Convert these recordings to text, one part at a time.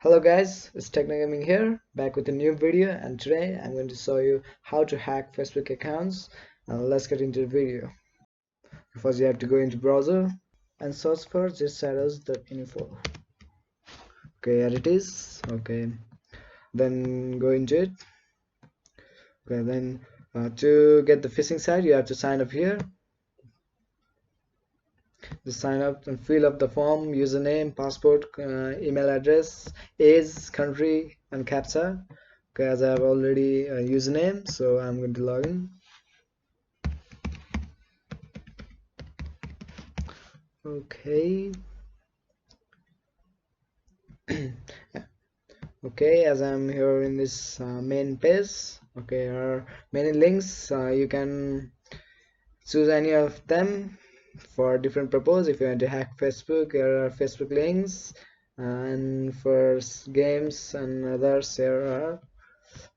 Hello guys, it's Techno Gaming here, back with a new video, and today I'm going to show you how to hack Facebook accounts. Let's get into the video. First you have to go into browser and search for jetstatus.info. Okay, here it is. Okay, then go into it. Okay, then to get the phishing site you have to sign up here. Just sign up and fill up the form, username, passport, email address, age, country, and captcha. Okay, as I have already a username, so I'm going to log in. Okay. Okay, as I'm here in this main page, okay, there are many links. You can choose any of them for different purpose. If you want to hack Facebook, there are Facebook links, and for games and others there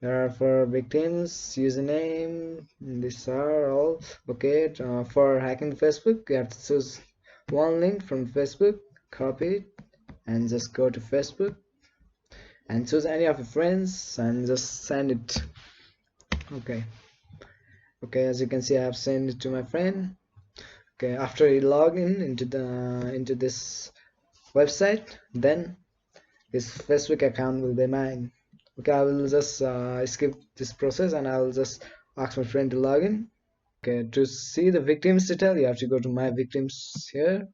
are for victims, username. These are all okay. For hacking Facebook, you have to choose one link from Facebook, copy it, and just go to Facebook and choose any of your friends and just send it. Okay, as you can see I have sent it to my friend. Okay, after you log in into this website, then his Facebook account will be mine. Okay, I will just skip this process and I will just ask my friend to log in. Okay, to see the victims detail you have to go to my victims here.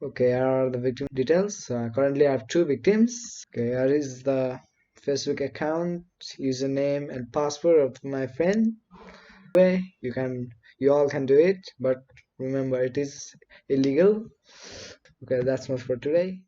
Okay, here are the victim details. Currently I have two victims. Okay, here is the Facebook account, username and password of my friend. Way you all can do it, but remember it is illegal. Okay, that's much for today.